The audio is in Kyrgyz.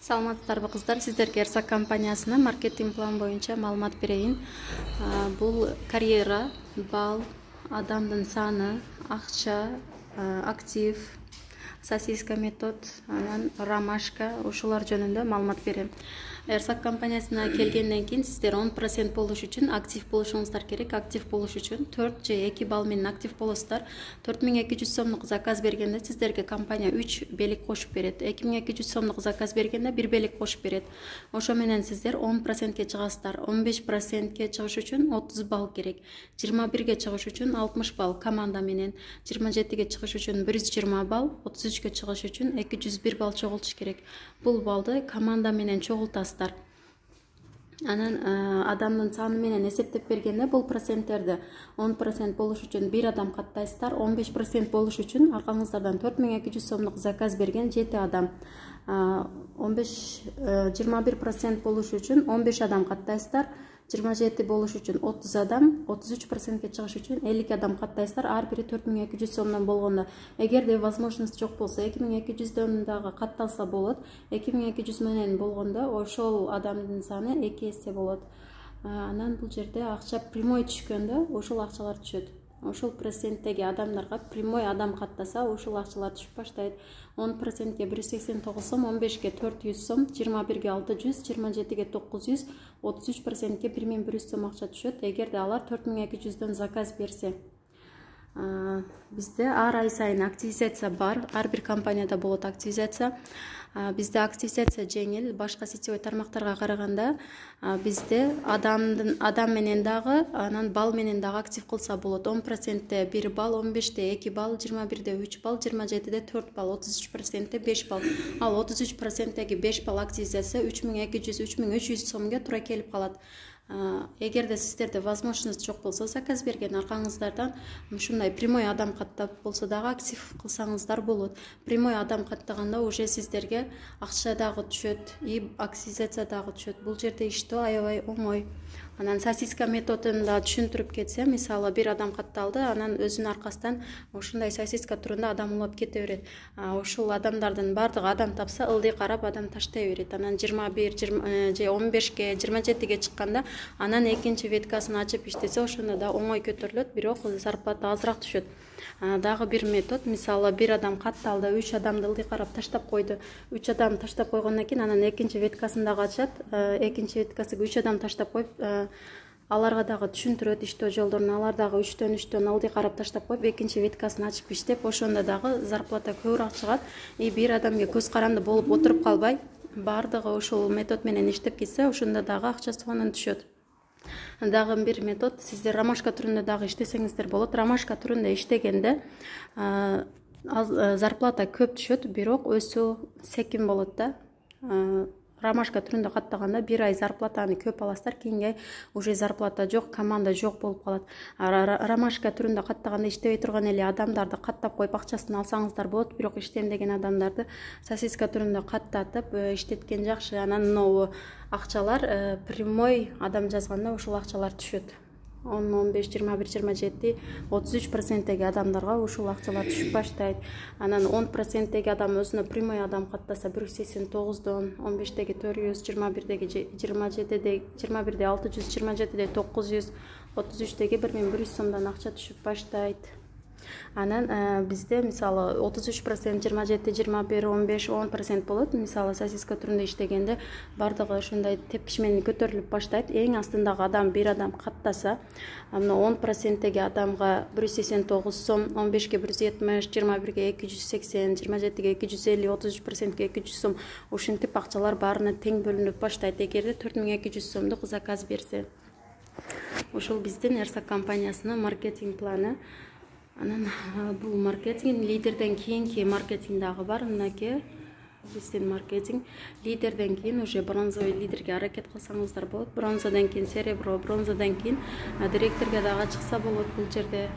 Саламатсыздарбы кыздар, сиздерге Эрсак компаниясына маркетинг план боюнча маалымат берейин. Бул карьера, балл, адамдын саны, акча, актив, сосиска метод, анан ромашка, ушулар жөнүндө маалымат берем. Эрсак компаниясына келгенден кийин сиздер 10% болуш үчүн актив болушуңуздар керек. Актив болуш үчүн 4 же 2 балл менен актив болосуздар. 4200 сомдук заказ бергенде сиздерге компания 3 белек кошуп берет. 2200 сомдук заказ бергенде 1 белек кошуп берет. Ошо менен сиздер 10%ке чыгасыздар. 15%ке чыгыш үчүн 30 балл керек. 21ге чыгыш үчүн 60 балл команда менен. 27ге чыгыш үчүн 120 балл, 33ке чыгыш үчүн 201 балл чогултуш керек. Бул баллды команда менен чогултасыздар. Анан адамдын саны менен эсептеп бергенде бул проценттерди 10% болуш үчүн 1 адам каттайсыздар, 15% болуш үчүн аркаңыздардан 4200 сомдук заказ берген 7 адам, 21% болуш үчүн 15 адам каттайсыздар, 27 болуш үчүн 30 адам, 33%ке чыгыш үчүн 50 адам каттайсыздар, ар бири 4200 сомдон болгондо. Эгерде возможность жок болсо 2200дөн дагы катталса болот. 2200 менен болгондо ошол адамдын саны 2 эсе болот. Анан бул жерде акча прямой түшкөндө ошол акчалар түшөт. Ошол проценттеги адамдарга прямой адам каттаса ошол акчалар түшүп баштайт. 10%ке 189 сом, 15ке 400 сом, 21ге 600, 27ге 900, 33%ке 1100 сом акча түшөт. Эгерде алар 4200дөн заказ берсе. Бизде ар ай сайын активизация бар. Ар бир компанияда болот активизация. Бизде активизация жеңил. Башка сетевой тармактарга караганда бизде адам менен дагы, анан балл менен дагы актив кылса болот. 10%те 1 балл, 15те 2 балл, 21де 3 балл, 27де 4 балл, 33%те 5 балл. Ал 33%теги 5 балл активизация 3200-3300 сомго туура келип калат. Эгерде сиздерде возможность жок болсо, заказ берген аркаңыздардан ушундай прямой адам каттап болсо дагы актив кылсаңыздар болот. Прямой адам каттаганда уже сиздерге акча дагы түшөт, и активизация дагы түшөт. Бул жерде иштөө аябай оңой. Анан сосиска методун да түшүндүрүп кетсе, мисалы бир адам катталды, анан өзүнүн аркасынан ушундай сосиска турунда адам улап кете берет. Ошол адамдардын бардыгы адам тапса, ылдый карап адам таштай берет. Анан 21 же 15ке, 27ге чыкканда анан экинчи веткасын ачып иштесе, ошондо да оңой көтөрүлөт, бирок зарплата азыраак түшөт. Дагы бир метод, мисалы бир адам катталды, 3 адамды ылдый карап таштап койду. 3 адам таштап койгондон кийин анан экинчи веткасын дагы ачат. Экинчи веткасыга 3 адам таштап коюп, аларга дагы түшүндүрөт иштөө жолдорун. Алар дагы 3-3 ылдый карап таштап коюп, экинчи веткасын ачып иштеп, ошондо дагы зарплата көбүрөөк чыгат. И бир адамга көз каранды болуп отуруп калбай, бардыгы ошол метод менен иштеп кетсе, ошондо дагы акча сонун түшөт. Дагы бир метод, сиздер ромашка түрүндө дагы иштесеңиздер болот. Ромашка түрүндө иштегенде зарплата көп түшөт, бирок өсүү секин болот да. Ромашка түрүндө каттаганда бир ай зарплатаны көп аласыздар, кийинге уже зарплата жок, команда жок болуп калат. Ромашка түрүндө каттаганда иштебей турган эле адамдарды каттап коюп акчасын алсаңыздар болот, бирок иштемеген адамдарды сосиска түрүндө каттатып иштеткен жакшы. Анан могу акчалар прямой адам жазганда ошол акчалар түшөт. 10, 15, 21, 27, 33%теги адамдарга ушул акчалар түшүп баштайт. Анан 10%теги адам өзүнө прямой адам каттаса 189дон, 15теги 400, 21деги 27, 21де 600, 27де 900, 33теги 1100 сомдон акча түшүп баштайт. Анан бизде мисалы 33%, 27, 21, 15, 10% болот. Мисалы сосиска түрүндө иштегенде бардыгы ошондой тепкич менен көтөрүлүп баштайт. Эң астындагы адам бир адам каттаса, мына 10%теги адамга 189 сом, 15ке 170, 21ге 280, 27ге 250, 33%ке 200 сом, ушинтип акчалар баарына тең бөлүнүп баштайт. Эгерде 4200 сомдук заказ берсе. Ошол биздин Эрсак компаниясынын маркетинг планы. Анан бул маркетинг лидерден кийинки маркетинг дагы бар. Мынакей биздин маркетинг лидерден кийин уже бронзовый лидерге аракет кылсаңыздар болот. Бронзадан кийин серебро, бронзадан кийин директорго дагы чыкса болот бул жерде.